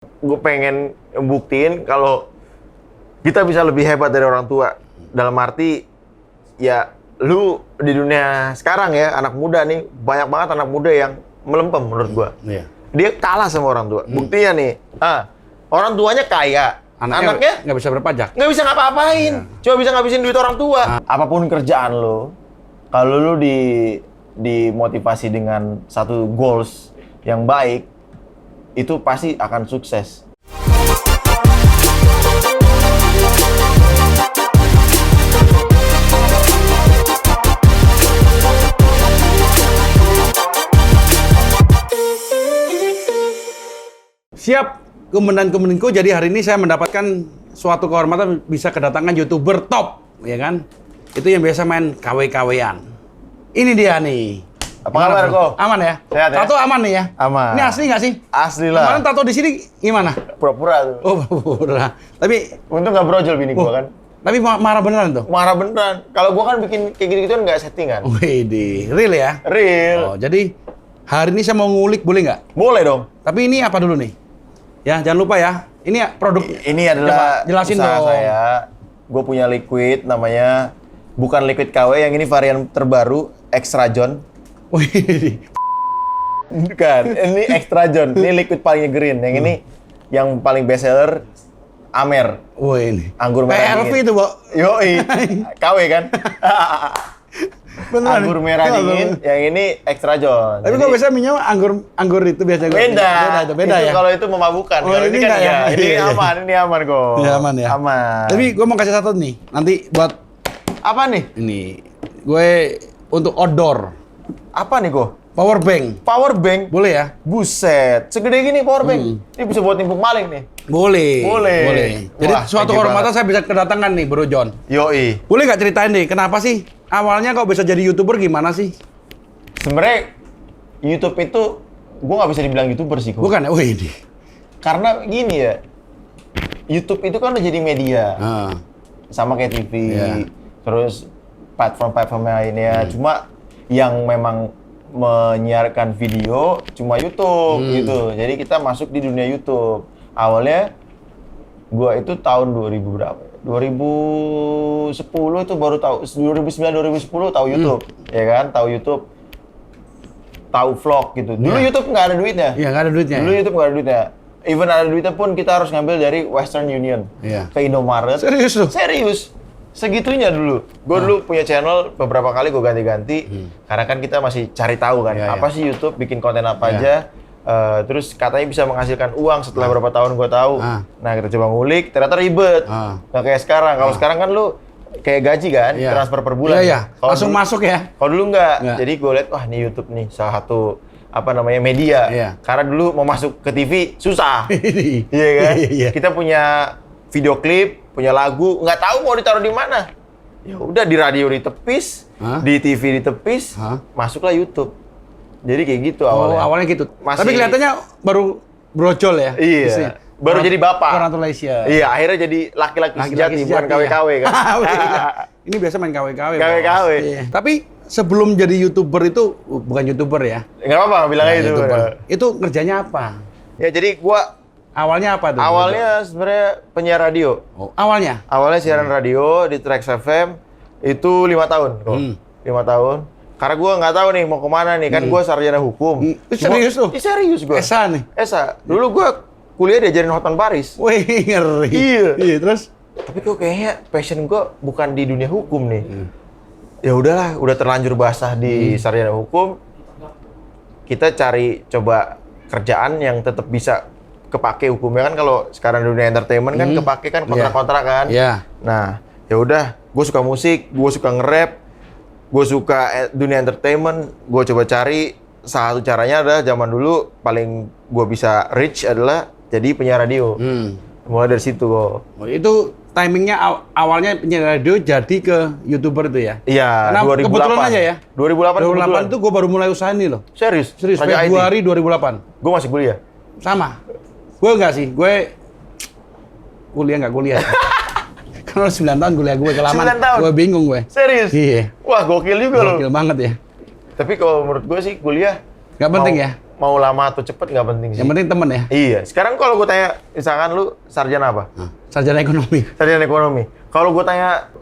Gue pengen buktiin kalau kita bisa lebih hebat dari orang tua. Dalam arti, ya lu di dunia sekarang ya, anak muda nih, banyak banget anak muda yang melempem menurut gua. Iya. Dia kalah sama orang tua. Buktinya nih, orang tuanya kaya, anaknya nggak bisa berpajak. nggak bisa ngapa-ngapain, cuma bisa ngabisin duit orang tua. Apapun kerjaan lo, kalau lo dimotivasi dengan satu goals yang baik, itu pasti akan sukses. Siap, Komandan-Komandanku. Jadi hari ini saya mendapatkan suatu kehormatan bisa kedatangan YouTuber top, ya kan? Itu yang biasa main KW-KW-an. Ini dia nih. Apa kabar, Ko? Aman ya? Sehat ya? Tato aman nih ya? Aman. Ini asli nggak sih? Asli lah. Kemarin tato di sini gimana? Pura-pura tuh. Oh, pura. Tapi Untung nggak brojol bini gua kan. tapi marah beneran tuh? Marah beneran. Kalau gua kan bikin kayak gitu-gituan nggak settingan. Wih, real ya? Real. Oh, jadi hari ini saya mau ngulik, boleh nggak? Boleh dong. Tapi ini apa dulu nih? Ya, jangan lupa ya. Ini produk. Ini adalah Coba jelasin usaha dong. saya. Gue punya liquid namanya bukan liquid KW, yang ini varian terbaru Extra John. Wih, Bukan, ini Extra John. Ini liquid paling green. Yang ini yang paling best seller Amer. wih ini. Anggur merah PLV dingin. itu, Bo. Yoi. KW kan? Beneran. Anggur merah dingin, yang ini Extra John. Tapi Jadi, kok biasanya minum anggur itu biasanya. beda. Beda Itu ya. kalau itu memabukkan. Oh, Kalau ini ini kan enggak ya? enggak. Ini Iya, iya. aman, ini aman kok. Ya, aman ya. Aman. Tapi gue mau kasih satu nih. Nanti buat apa nih? ini. Gue untuk outdoor. Apa nih kok? Power bank. Power bank. Boleh ya? Buset, segede gini power bank. Ini bisa buat nimpuk maling nih. Boleh. Boleh. Jadi Wah, suatu thank you kehormatan banget. saya bisa kedatangan nih, Bro John. Yoi. Boleh nggak ceritain deh, kenapa sih awalnya kok bisa jadi YouTuber gimana sih? Sebenarnya YouTube itu, gue nggak bisa dibilang YouTuber sih kok. Bukan ya? Wih, ini. Karena gini ya, YouTube itu kan udah jadi media. Ah. Sama kayak TV, Iya. terus platform-platform lainnya. Cuma yang memang menyiarkan video cuma YouTube gitu. Jadi kita masuk di dunia YouTube. Awalnya gua itu tahun 2000 berapa? 2010 itu baru tahu, 2009 2010 tahu YouTube, ya kan? Tahu YouTube, tahu vlog gitu. Dulu Iya. YouTube nggak ada duitnya. Iya, nggak ada duitnya. Dulu YouTube nggak ada duitnya. Even ada duitnya pun kita harus ngambil dari Western Union. Iya. Ke Indomaret. Serius lu? Serius. Segitunya dulu. Gue dulu punya channel, beberapa kali gue ganti-ganti. Karena kan kita masih cari tahu kan, Iya, apa sih YouTube, bikin konten apa Iya. aja. Terus katanya bisa menghasilkan uang setelah berapa tahun gue tahu. Ah. Nah kita coba ngulik, ternyata ribet. Ah. Nggak kayak sekarang. Kalau sekarang kan lu kayak gaji kan, Iya. transfer per bulan. Iya, iya. Kalau Langsung dulu- masuk ya. Kalau dulu nggak. Nggak. Jadi gue lihat, wah ini YouTube nih salah satu apa namanya media. Iya. Karena dulu mau masuk ke TV susah. Ini. Iya kan? Iya. Kita punya video klip, punya lagu, nggak tahu mau ditaruh di mana. Ya udah, di radio ditepis, Hah? di TV ditepis, Hah? masuklah YouTube. Jadi kayak gitu Oh, awalnya. awalnya gitu. Masih- Tapi kelihatannya baru brojol ya. Iya. Isinya. Baru jadi bapak. Congratulations. Iya, akhirnya jadi laki-laki sejati, bukan KW-KW ya. kan. Ini biasa main KW-KW. Bos. KW-KW. Iya. Tapi sebelum jadi YouTuber itu bukan YouTuber ya. Nggak apa-apa, bilang aja Nah, itu. YouTuber. Itu kerjanya apa? Ya jadi gua Awalnya apa tuh? awalnya sebenarnya penyiar radio. Oh, awalnya. Awalnya siaran radio di Trax FM itu 5 tahun kok. 5 tahun. Karena gue nggak tahu nih mau kemana nih, kan gue sarjana hukum. Serius lu? Serius gue. Esa nih. Esa. Dulu gue kuliah diajarin Hotman Paris. Wih, ngeri. Iya. Terus? Tapi kok kayaknya passion gue bukan di dunia hukum nih. Ya udahlah, udah terlanjur basah di sarjana hukum. Kita cari coba kerjaan yang tetap bisa kepake hukumnya, kan kalau sekarang di dunia entertainment kan kepake kan kontrak-kontrak kan. Iya. Nah, ya udah, gue suka musik, gue suka nge-rap, gue suka dunia entertainment, gue coba cari. Salah satu caranya adalah zaman dulu paling gue bisa reach adalah jadi penyiar radio. Mulai dari situ kok. Oh, itu timingnya awalnya penyiar radio jadi ke YouTuber itu ya? Iya, Karena 2008. kebetulan aja ya? 2008 kebetulan. 2008 itu gue baru mulai usaha ini loh. Serius? Serius, Raja IT. Februari 2008. Gue masih kuliah. Sama. Gue enggak sih, gue kuliah nggak kuliah. Karena 9 tahun kuliah gue kelamaan. 9 tahun? Gue bingung gue. Serius? Iya. Wah, gokil juga loh. Gokil banget ya. Tapi kalau menurut gue sih kuliah Nggak penting ya? mau lama atau cepet nggak penting sih. Yang penting temen ya. Iya. Sekarang kalau gue tanya, misalkan lu sarjana apa? Sarjana ekonomi. Sarjana ekonomi. Kalau gue tanya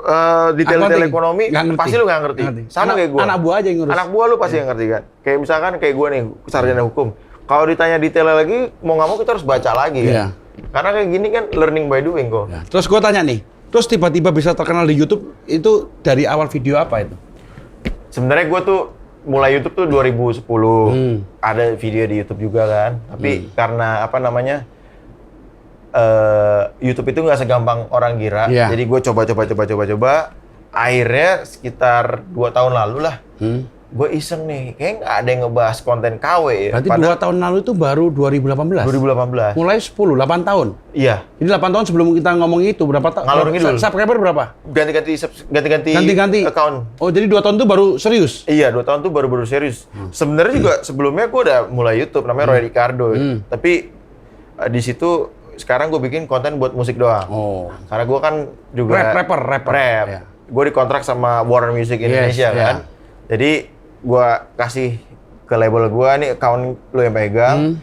detail-detail ekonomi, Nggak ngerti. pasti lu nggak ngerti. Sama kayak gue. Anak buah aja yang ngurus. Anak buah lu pasti yang ngerti kan. Kayak misalkan kayak gue nih, sarjana hukum. Kalau ditanya detailnya lagi, mau nggak mau kita harus baca lagi kan. Iya. Karena kayak gini kan learning by doing kok. Ya. Terus gue tanya nih, terus tiba-tiba bisa terkenal di YouTube itu dari awal video apa itu? Sebenarnya gue tuh mulai YouTube tuh 2010. Ada video di YouTube juga kan. Tapi karena apa namanya, YouTube itu nggak segampang orang kira. Iya. Jadi gue coba. Akhirnya sekitar 2 tahun lalu lah. Gue iseng nih, kayak nggak ada yang ngebahas konten KW ya. Berarti 2 tahun lalu itu baru 2018? 2018. Mulai 8 tahun? Iya. Jadi 8 tahun sebelum kita ngomong itu, berapa tahun? Ngalor ngidul. Subscriber berapa? Ganti-ganti account. Oh, jadi 2 tahun itu baru serius? Iya, 2 tahun tuh baru serius. Sebenarnya juga sebelumnya gue udah mulai YouTube, namanya Roy Ricardo. Tapi di situ sekarang gue bikin konten buat musik doang. Oh. Karena gue kan juga Rapper. Rap. Iya. Gue dikontrak sama Warner Music Indonesia kan. Jadi gue kasih ke label gue, nih account lo yang pegang.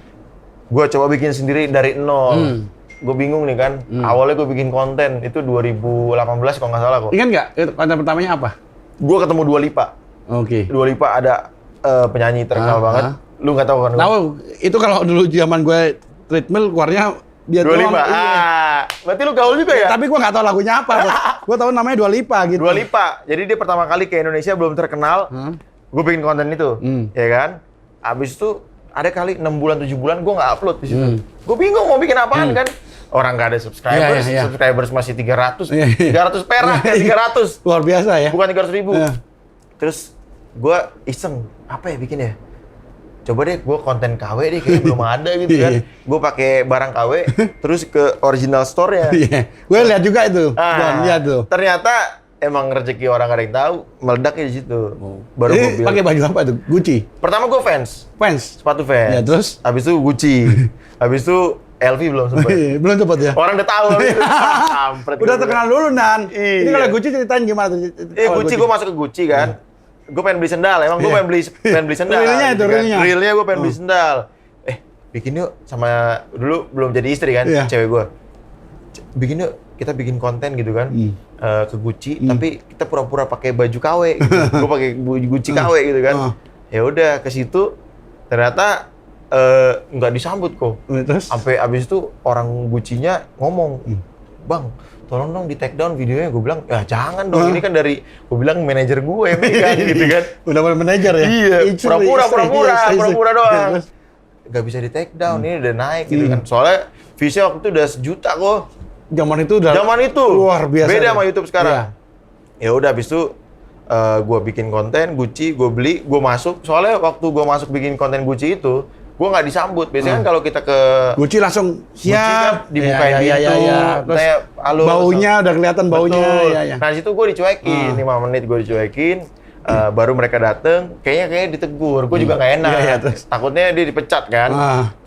Gue coba bikin sendiri dari nol. Gue bingung nih kan. Awalnya gue bikin konten itu 2018 kalau nggak salah kok. Ingat nggak konten pertamanya apa? Gue ketemu Dua Lipa. Oke. Dua Lipa ada penyanyi terkenal banget. Lu nggak tahu kan? Tahu, itu kalau dulu zaman gue treadmill keluarnya dia Dua doang. Lipa. Berarti lu gaul juga ya? Tapi gue nggak tahu lagunya apa. Gue tahu namanya Dua Lipa gitu. Dua Lipa. Jadi dia pertama kali ke Indonesia belum terkenal. Gue bikin konten itu, ya kan? Abis itu ada kali 6 bulan 7 bulan gue nggak upload di situ. Gue bingung mau bikin apaan kan? Orang nggak ada subscribers, Iya. subscribers masih 300, Iya. 300 perak, 300. Luar biasa ya. Bukan 300.000. Iya. Terus gue iseng, apa ya bikin ya? Coba deh gue konten KW deh, kayaknya belum ada gitu kan. Gue pakai barang KW, terus ke original store-nya. Iya. Gue lihat juga itu. Lihat tuh. Ternyata emang rezeki orang gak ada yang tahu, meledaknya di situ. Baru gue bilang. Pakai baju apa tuh? Gucci. Pertama gue fans, Fans. sepatu fans. Ya, terus? Habis itu Gucci. Habis itu LV belum sempet. Belum cepat ya. Orang udah tahu habis itu. Kampret Udah gue. terkenal dulu, Nan. Iya. Ini kalau Gucci ceritain gimana tuh? Gucci gue masuk ke Gucci kan. Gue pengen beli sendal, emang gue pengen beli sendal. Realnya itu, gitu kan. realnya. Realnya gue pengen beli sendal. Bikin yuk sama dulu belum jadi istri kan, Iya. cewek gue. Bikin yuk, kita bikin konten gitu kan. Ke Gucci, tapi kita pura-pura pakai baju KW gitu. Gue pakai baju Gucci KW gitu kan. Ya udah ke situ ternyata nggak disambut kok. Terus? Sampai abis itu orang Gucci-nya ngomong, "Bang, tolong dong di take down videonya." Gue bilang, "Ya jangan dong, ini kan dari," gue bilang, "manajer gue yang megang," gitu kan. Udah mulai manajer ya? Iya, pura-pura doang. Terus? Gak bisa di take down, ini udah naik gitu kan. Soalnya views-nya waktu itu udah 1 juta kok. Zaman itu udah Zaman itu luar biasa. beda ya? sama YouTube sekarang. Iya. Ya udah habis itu gue bikin konten Gucci, gue beli, gue masuk. Soalnya waktu gue masuk bikin konten Gucci itu, gue nggak disambut. Biasanya kan kalau kita ke Gucci langsung Gucci kan siap. dibukain Iya, pintu, Terus kayak, "Halo." baunya udah kelihatan baunya. Betul. Iya. Nah di situ gue dicuekin, 5 menit gue dicuekin. Baru mereka dateng, kayaknya ditegur. Gue juga nggak enak. Iya, terus? Takutnya dia dipecat kan.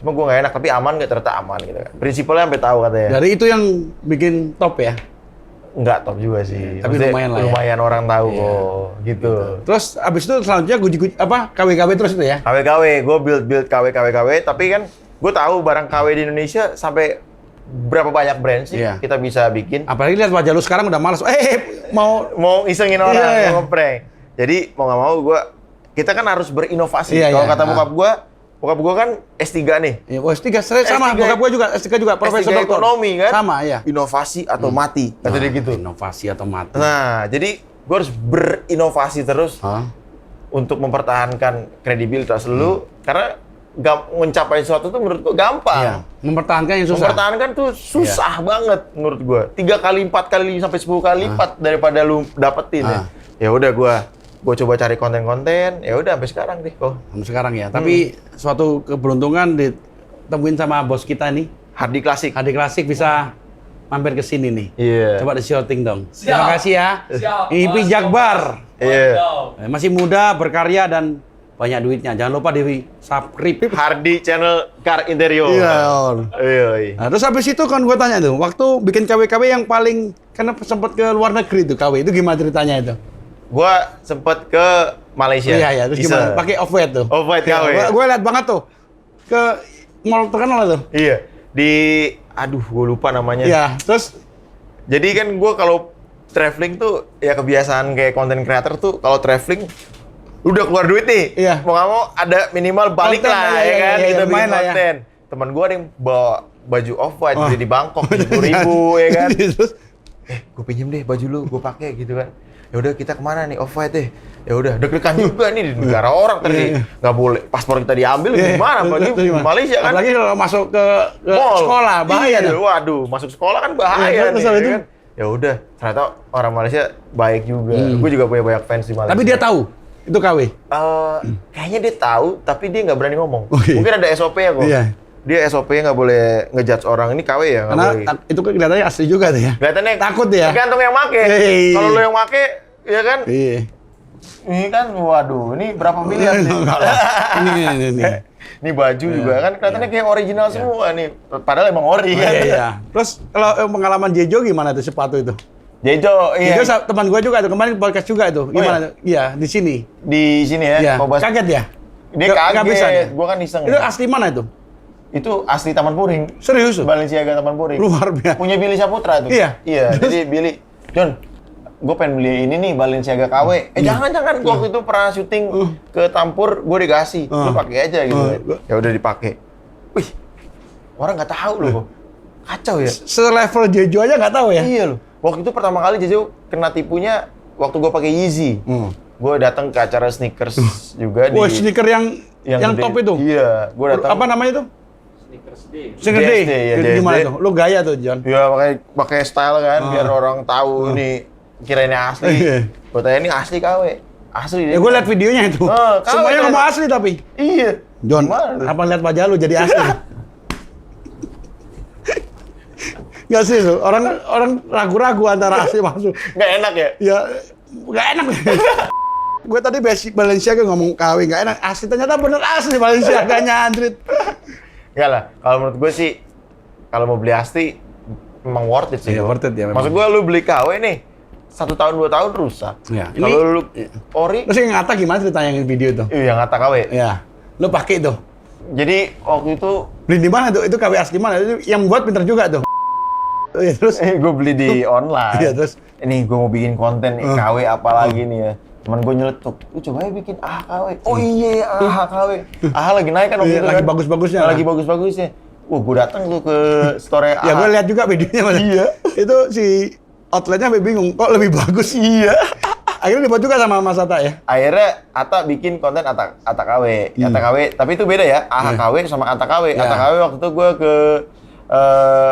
Cuma gue nggak enak, tapi aman nggak? Ternyata aman gitu kan. Prinsipalnya sampai tahu katanya. Dari itu yang bikin top ya? Nggak top juga sih. Tapi Maksudnya lumayan lah ya. lumayan orang tahu kok, gitu. Terus abis itu selanjutnya Gucci KW terus itu ya? KW, gue build KW, tapi kan gue tahu barang KW di Indonesia sampai berapa banyak brand sih kita bisa bikin. Apalagi lihat wajah lu sekarang udah malas. Mau isengin orang, Iya. mau ngeprank. Jadi mau nggak mau kita kan harus berinovasi. Iya, Kalau iya. kata bokap gue kan S3 nih. Ya, S3 sama, S3. bokap gue juga S3 juga, profesor S3 doktor. ekonomi kan? Sama, ya. Inovasi atau mati, kata dia gitu. Inovasi atau mati. Nah, jadi gue harus berinovasi terus untuk mempertahankan kredibilitas lu, karena mencapai sesuatu tuh menurut gue gampang. Iya. Mempertahankan yang susah. Mempertahankan tuh susah banget menurut gue. 3 kali, 4 kali, sampai 10 kali lipat daripada lu dapetin ya. Ya udah gue coba cari konten-konten, ya udah sampai sekarang deh kok. Sampai sekarang ya. Tapi suatu keberuntungan ditemuin sama bos kita nih. Hardi Klasik. Hardi Klasik bisa mampir ke sini nih. Iya. Coba di-shooting dong. Siap. Terima kasih ya. Siap. Ipi Jakbar. Iya. Masih muda, berkarya dan banyak duitnya. Jangan lupa di subscribe. Hardi channel Car Interior. Iya. Iya. Nah, terus habis itu kan gue tanya tuh, waktu bikin KW-KW yang paling karena sempat ke luar negeri tuh KW itu gimana ceritanya itu? Gua sempet ke Malaysia. Iya, terus Iseng. gimana? Pakai off-white tuh. Off-white KW. Gue lihat banget tuh. ke mall terkenal itu. Iya, di aduh gue lupa namanya. Iya, terus Jadi kan gue kalau traveling tuh ya kebiasaan kayak content creator tuh kalau traveling udah keluar duit nih. Iya. Mau nggak mau ada minimal balik Konten, lah iya, ya iya, kan, iya, kita bikin lumayan lah ya. konten. Temen gue ada yang bawa baju off-white Oh. jadi di Bangkok 70.000 ya kan. Terus Gue pinjem deh baju lu, gue pakai gitu kan. Ya udah kita kemana nih off-white deh. Ya udah deg-degan juga nih di negara orang tadi. Nggak boleh paspor kita diambil gimana? Apalagi di Malaysia kan. Apalagi kalau masuk ke Mall. sekolah, bahaya Iya, tuh. waduh, masuk sekolah kan bahaya Iya, nih. terus Ya, habis itu? kan? Ya udah, ternyata orang Malaysia baik juga. Gue juga punya banyak fans di Malaysia. Tapi dia tahu itu KW. Kayaknya dia tahu, tapi dia nggak berani ngomong. Oke. Mungkin ada SOP-nya kok. Iya. Dia SOP-nya nggak boleh ngejudge orang. Ini KW ya, nggak Karena boleh. itu kan kelihatannya asli juga tuh ya. Kelihatannya takut dia. tergantung yang make. Iya. Kalau lo yang make, ya kan? Iya. Ini kan, waduh, ini berapa miliar nih? Enggak lah. Ini. Ini baju juga kan kelihatannya kayak original semua nih. Padahal emang ori kan. Iya. Terus kalau pengalaman Jejo gimana tuh sepatu itu? Jejo, iya. Jejo teman gua juga tuh, kemarin podcast juga tuh. Gimana tuh? Iya, di sini. Di sini ya, Iya. Kobas. Kaget ya? Dia Nggak kaget. bisa ya? Gua kan iseng. Itu asli mana itu? Itu asli Taman Puring. Serius tuh? Balenciaga Taman Puring. Luar biasa. Punya Billy Saputra tuh. Iya? Iya, jadi Billy, John, gue pengen beli ini nih Balenciaga KW. Jangan, gue waktu itu pernah syuting ke Tampur, gue dikasih. Lu pakai aja gitu. Ya udah dipakai. Wih, orang nggak tahu loh. Kacau ya. Selevel Jejo aja nggak tahu ya? Iya loh. Waktu itu pertama kali Jejo kena tipunya waktu gue pakai Yeezy. Gue datang ke acara sneakers juga Wah, di sneaker yang gede. top itu? Iya, gue datang. Apa namanya itu? Sneaker DSD, Day. ya, Itu gimana DSD. tuh? Lu gaya tuh, John? Ya pakai style kan biar orang tahu nih kirainnya asli. Iya. Gue tanya ini asli KW. Asli Ya gue liat videonya itu. Oh, KW Semuanya kan? ngomong asli tapi. Iya. John, Gimana tuh? apa lihat wajah lu jadi asli? Gak sih tuh, orang ragu-ragu antara asli masuk. Nggak enak ya? Ya, gak enak. Gue tadi basic Balenciaga ngomong KW, gak enak. Asli, ternyata bener asli Balenciaganya, Andrit. Enggak lah. Kalau menurut gue sih, kalau mau beli asli, emang worth it sih. Iya, worth it ya, memang. Maksud gue lu beli KW nih, 1 tahun 2 tahun rusak. Iya. Kalau lu ori, Terus yang ngata gimana ceritanya yang video itu? iya ngata KW. Ya, lu pakai tuh. Jadi waktu itu, Beli di mana tuh? Itu KW asli mana? Itu yang buat pinter juga tuh. Ya, terus? gue beli di online. Iya, terus? Ini gue mau bikin konten nih, KW apa lagi nih ya. Temen gue nyeletuk, lu coba ya bikin KW. Oh iya, KW. lagi naik kan waktu Iya, itu lagi kan. bagus-bagusnya. Lagi bagus-bagusnya. Wah, gue datang tuh ke store Ya gue lihat juga videonya. Mas. Iya. Itu si outletnya sampai bingung, kok lebih bagus? Iya. Akhirnya dibuat juga sama Mas Atta ya? Akhirnya Ata bikin konten Ata KW. Ata KW, tapi itu beda ya. KW sama Ata KW. Ya. Ata KW waktu itu gue ke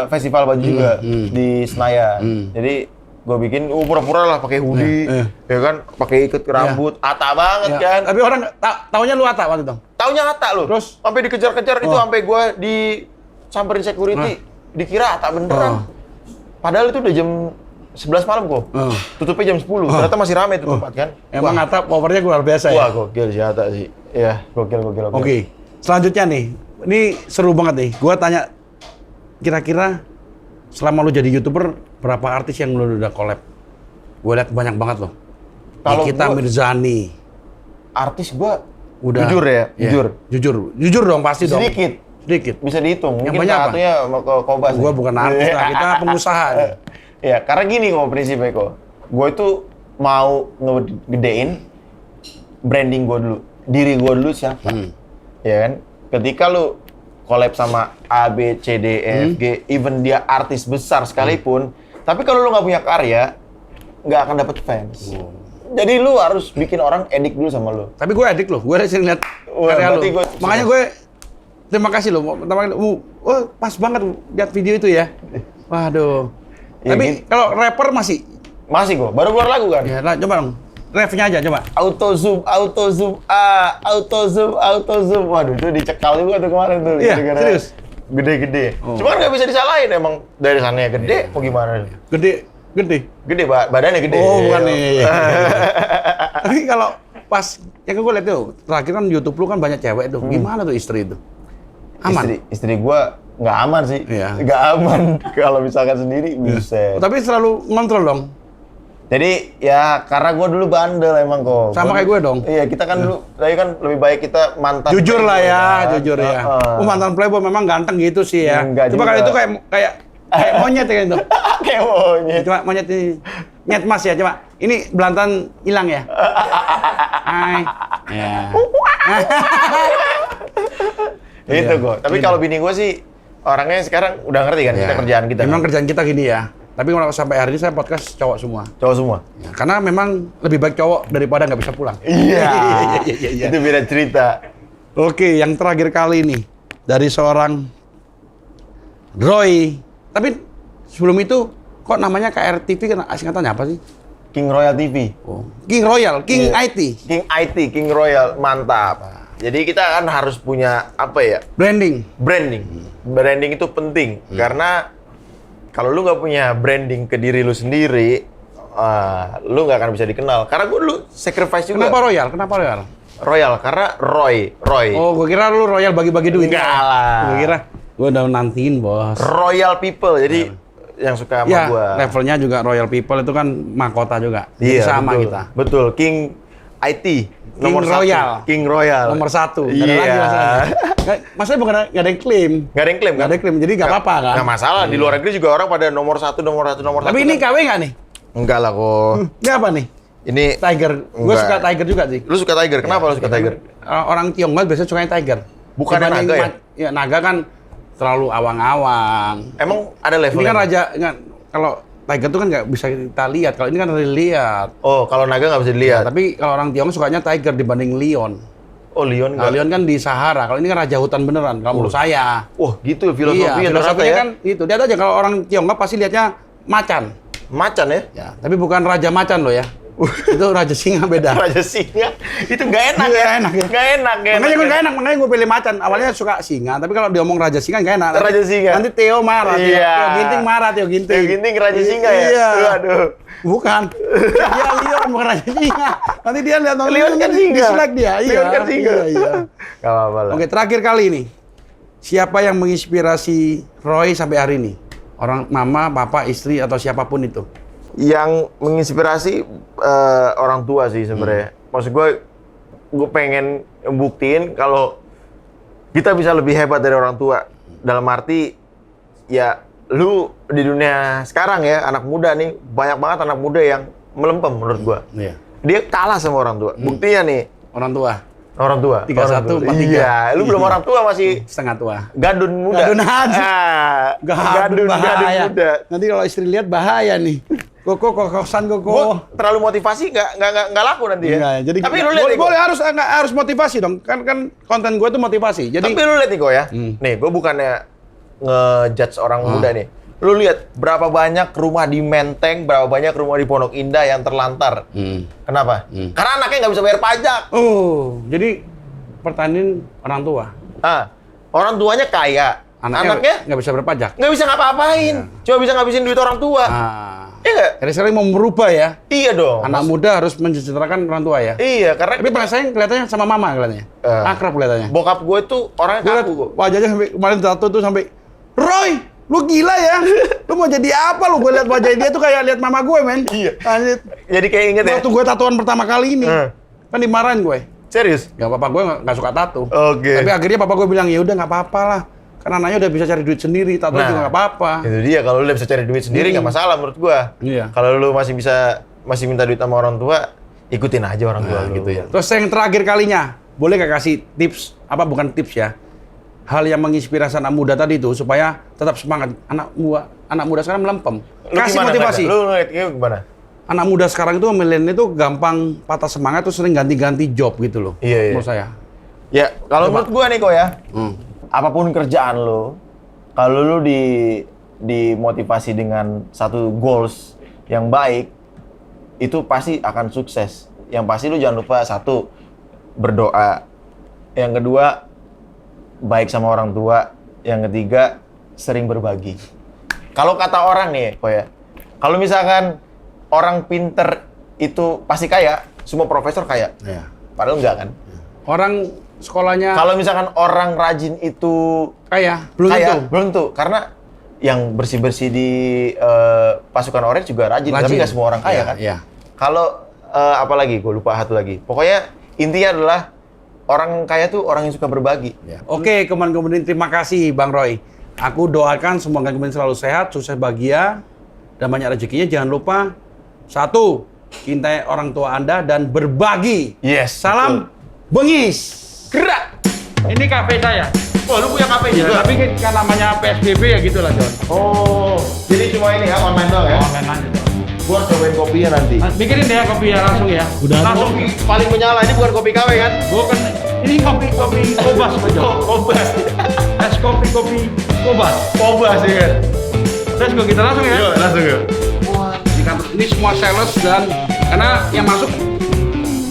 festival baju juga di Senayan. Jadi gue bikin pura-pura lah pakai hoodie, ya kan, pakai ikat ke rambut, Ata banget Ya. kan. Tapi orang taunya lu Atta waktu itu? Taunya Ata loh. Terus? Sampai dikejar-kejar itu sampai gue disamperin security, dikira Ata beneran. Padahal itu udah jam 11 malam kok. Tutupnya jam 10. Ternyata masih rame tuh tempat kan. Emang Atta powernya luar biasa ya? Wah, gokil si Ata sih. Iya, gokil. Oke, selanjutnya nih, ini seru banget nih. Gua tanya, kira-kira selama lu jadi YouTuber, berapa artis yang lu udah collab? Gua lihat banyak banget loh. Kalau Nikita gua- Mirzani. Artis gua Udah. jujur ya, Iya. Jujur dong, pasti dong. sedikit bisa dihitung. Yang Mungkin banyak apa? satunya sama ke Kobas. Gua nih. bukan artis lah, kita pengusaha nih. Ya, karena gini kok prinsipnya kok. Gue itu mau ngegedein branding gue dulu, diri gue dulu siapa, ya kan? Ketika lu collab sama A, B, C, D, E, F, G, even dia artis besar sekalipun, tapi kalau lu nggak punya karya, nggak akan dapet fans. Jadi lu harus bikin orang edik dulu sama lu. Tapi gue edik loh, gue sering lihat Wah, karya lu. berarti gua- Makanya gue terima kasih loh. Pertama kali, oh pas banget lihat video itu ya. Waduh. Ya, Tapi gitu. kalau rapper masih. Masih kok, baru keluar lagu kan? Ya, coba dong. Refnya aja coba. Auto zoom, auto zoom. Waduh, itu dicekal juga tuh kemarin tuh. Iya, gara-gara serius? Gede-gede. Cuman nggak bisa disalahin emang dari sananya gede, mau gimana? Gede. Gede, badannya gede. Oh, bukan nih. Tapi kalau pas, ya kan gue lihat tuh, terakhir kan YouTube lu kan banyak cewek tuh. Gimana tuh istri itu? Aman? Istri gua nggak aman sih. Iya. Nggak aman. Kalau misalkan sendiri, buset. Tapi selalu ngontrol dong. Jadi ya karena gue dulu bandel emang kok. Sama kayak gue dong. Iya, kita kan dulu, tapi kan lebih baik kita mantan. Jujur lah playboy, ya, kan? jujur ya. Mantan playboy memang ganteng gitu sih ya. Enggak Coba juga. kalau itu kayak monyet ya itu. Kayak monyet. Coba monyet ini. Nyet mas ya, coba. Ini belantan hilang ya. Hai. Ya. Itu Iya. kok. Tapi Iya. kalau bini gue sih orangnya sekarang udah ngerti kan kita Ya. kerjaan kita. Memang kan? kerjaan kita gini ya. Tapi kalau sampai hari ini saya podcast cowok semua. Cowok semua. Ya, karena memang lebih baik cowok daripada nggak bisa pulang. Iya. Iya. Itu beda cerita. Oke, yang terakhir kali ini dari seorang Roy. Tapi sebelum itu kok namanya KRTV kan singkatannya apa sih? King Royal TV. Oh, King Royal, King Iya. IT. King IT, King Royal, mantap. Jadi kita kan harus punya apa ya? Branding. Branding. Branding itu penting karena kalau lu nggak punya branding ke diri lu sendiri, lu nggak akan bisa dikenal. Karena gue dulu sacrifice juga. Kenapa Royal? Kenapa Royal? Royal? Karena Roy. Oh, gue kira lu Royal bagi-bagi duit. Enggak lah. Gue kira gue udah nantiin, Bos. Royal people. Jadi yang suka sama Ya, gua. levelnya juga Royal People itu kan mahkota juga. Jadi Iya, sama betul. kita. Betul. King IT. King Nomor Royal. satu. King Royal. Nomor 1. Nggak Iya. ada lagi masalahnya. Masalahnya bukan nggak ada yang klaim. Nggak ada yang klaim kan? Nggak ada yang klaim, jadi nggak apa-apa kan? Nggak masalah. Di luar negeri juga orang pada nomor satu. Tapi ini KW nggak nih? Enggak lah kok. Ini apa nih? Ini Tiger. Gue Enggak. suka Tiger juga sih. Lu suka Tiger? Kenapa lu suka Tiger? Orang Tionghoa biasanya sukanya Tiger. Bukannya Dibanding naga ya? Ya, naga kan terlalu awang-awang. Emang ada Ini levelnya? kan raja, kalau Tiger tuh kan nggak bisa kita lihat. Kalau ini kan dilihat. Oh, kalau naga nggak bisa dilihat. Tapi kalau orang Tionghoa sukanya Tiger dibanding Lion. Oh, Leon Nah, nggak? Lion kan di Sahara. Kalau ini kan raja hutan beneran. Kalau menurut saya. Wah, gitu filosofi Iya, ya ternyata filosofinya ya. kan itu. Lihat aja kalau orang Tionghoa pasti lihatnya macan. Macan ya? Ya, tapi bukan raja macan loh ya. Itu raja singa beda. Raja singa. Itu nggak enak Iya, ya? enak ya. Nggak enak. Makanya gue nggak enak, makanya gue pilih macan. Awalnya suka singa, tapi kalau diomong raja singa nggak enak. Raja singa. Nanti Theo marah. Iya. Theo Ginting marah, Theo Ginting. Theo Ginting raja singa ya? Iya. Aduh. Bukan. Dia Leon bukan raja singa. Nanti dia lihat nonton Leon kan singa. dislike dia. Iya. Leon kan singa. Iya, iya. Nggak apa-apa lah. Oke, terakhir kali ini. Siapa yang menginspirasi Roy sampai hari ini? Orang mama, papa, istri atau siapapun itu? Yang menginspirasi orang tua sih sebenarnya. Maksud gue pengen buktiin kalau kita bisa lebih hebat dari orang tua. Dalam arti ya lu di dunia sekarang ya, anak muda nih, banyak banget anak muda yang melempem menurut gue. Iya. Dia kalah sama orang tua. Buktinya nih, Orang tua. orang tua. 31, Orang tua. 43. Iya, lu belum orang tua, masih Setengah tua. gadun muda. Gadun aja. Gadun bahaya. muda. Nanti kalau istri lihat bahaya nih. Koko, kokosan Gue koko. terlalu motivasi nggak laku nanti ya. Enggak, jadi tapi lu lihat nih, Ko. boleh harus motivasi dong. Kan konten gue tuh motivasi. Jadi Tapi lu lihat nih kok ya. Hmm. Nih, gue bukannya ngejudge orang muda nih. Lu lihat berapa banyak rumah di Menteng, berapa banyak rumah di Pondok Indah yang terlantar. Kenapa? Karena anaknya nggak bisa bayar pajak. Oh, jadi pertanian orang tua. Orang tuanya kaya, anaknya nggak bisa berpajak. nggak bisa ngapa-ngapain. Cuma bisa ngabisin duit orang tua. Iya nggak? Jadi sekarang mau merubah ya. Iya dong. Anak muda harus mensejahterakan orang tua ya. Iya, karena Tapi paling sayang kelihatannya sama mama kelihatannya. Akrab kelihatannya. bokap gue tuh orangnya Gue liat kaku kok. wajahnya sampai kemarin jatuh tuh sampai Roy, lu gila ya? Lu mau jadi apa lu? Gue liat wajah dia tuh kayak liat mama gue, men. Iya. Anjir. Jadi kayak inget ya. Waktu gue tatoan pertama kali ini, kan dimarahin gue. Serius? Ya papa gue nggak suka tato. Oke. Tapi akhirnya papa gue bilang ya udah nggak apa-apa lah. Karena anaknya udah bisa cari duit sendiri, tato juga nggak apa-apa. Itu dia, kalau lu udah bisa cari duit sendiri nggak masalah menurut gua. Iya. Kalau lu masih minta duit sama orang tua, ikutin aja orang tua lu. Gitu ya. Terus yang terakhir kalinya, boleh nggak kasih tips? Apa bukan tips ya? Hal yang menginspirasi anak muda tadi itu supaya tetap semangat. Anak muda sekarang melempem. Lu Kasih gimana, motivasi. Lu ngeliatnya gimana? Anak muda sekarang itu milenial itu gampang patah semangat tuh sering ganti-ganti job gitu loh. Iya, iya. Menurut saya. Ya, kalau menurut gua nih kok ya, apapun kerjaan lu, kalau lu dimotivasi dengan satu goals yang baik, itu pasti akan sukses. Yang pasti lu jangan lupa satu, berdoa. Yang kedua, baik sama orang tua. Yang ketiga, sering berbagi. Kalau kata orang nih, kok ya, kalau misalkan orang pinter itu pasti kaya, semua profesor kaya. Iya. Padahal enggak kan? Orang sekolahnya Kalau misalkan orang rajin itu kaya, belum kaya, tentu. belum tentu. Karena yang bersih-bersih di pasukan Orange juga rajin. Tapi nggak semua orang kaya kan. Iya. Kalau apalagi gue lupa satu lagi. Pokoknya intinya adalah orang kaya tuh orang yang suka berbagi. Ya. Oke, Komandan terima kasih Bang Roy. Aku doakan semua Komandan selalu sehat, sukses bahagia, dan banyak rezekinya. Jangan lupa, 1, cintai orang tua Anda dan berbagi. Yes. Salam bengis. Gerak. Ini kafe saya. Oh, lu punya kafe Ya, juga? tapi kan namanya PSBB ya gitulah, John. Oh, jadi cuma ini ya, online doang ya? Online aja, John. Gua harus cobain kopinya nanti. Bikinin deh kopi ya langsung ya. Udah ada. Langsung. Kopi paling menyala, ini bukan kopi KW kan? Bukan, ini kopi Kobas, Pak John. Kobas. Es kopi Kobas. Kobas ya kan? Let's go, kita langsung ya. Yuk, langsung yuk. Di kantor ini semua sales dan karena yang masuk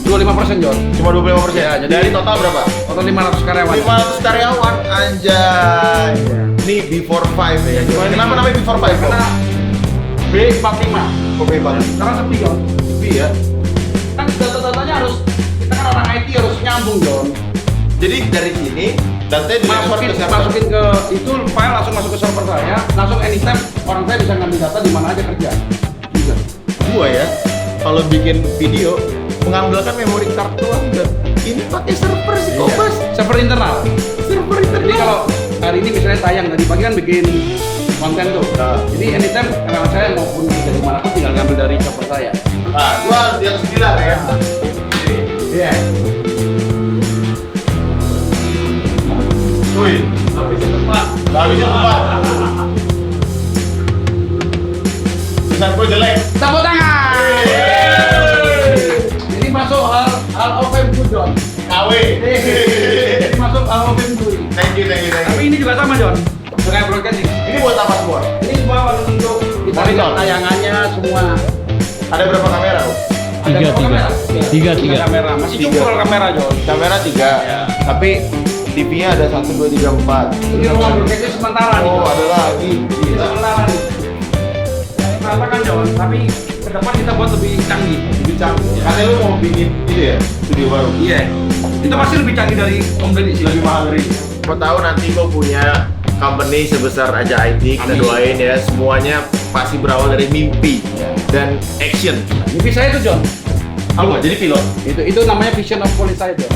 25% John. Cuma 25%? Ya, jadi- dari total berapa? Total 500 karyawan. 500 karyawan, anjay. Ini before 5 ya. Kenapa namanya before 5? Karena B45. Kopi banget. Karena sepi John. Sepi ya. Kan data-datanya harus, kita kan orang IT harus nyambung John. Jadi dari sini, datanya Masukin ke itu file langsung masuk ke server saya, langsung anytime orang saya bisa ngambil data di mana aja kerja. Juga. Gua ya, kalau bikin video, mengambilkan memori card doang. Ini pakai server si Kobas. Server internal. Server Jadi internal. kalau hari ini misalnya tayang tadi pagi kan bikin konten tuh. Nah. Jadi anytime karyawan saya maupun dari mana pun tinggal ngambil dari server saya. Nah, gua harus di atas 9 ya. Iya. Wih, Habisin tempat. habisin tempat. Tulisan gua jelek. Tepuk tangan. Ini masuk hal of fame good, John. KW. Ini masuk hal of fame good. Thank you. Tapi ini juga sama, John. Kayak broadcasting. Ini buat apa semua? Ini semua untuk kita Monitor. lihat tayangannya semua. Ada berapa kamera? Bu? Ada berapa kamera? Tiga. kamera. Masih Tiga. cukup kalau kamera, John. Kamera 3, Ya. tapi TV-nya ada 1, 2, 3, 4. Ini ruang broadcasting sementara nih. Oh, John. ada lagi. Ini sementara nih. Mengatakan, John, tapi ke depan kita buat lebih canggih. Lebih canggih. Karena lu mau bikin itu ya, studio baru. Iya. Itu pasti lebih canggih dari Om Deddy sih. Lebih mahal dari. Siapa tahu nanti kau punya company sebesar Aja IT, kita Amin. doain ya. Semuanya pasti berawal dari mimpi dan action. Mimpi saya tuh, John. Apa? Jadi pilot. Itu namanya vision of police saya, John.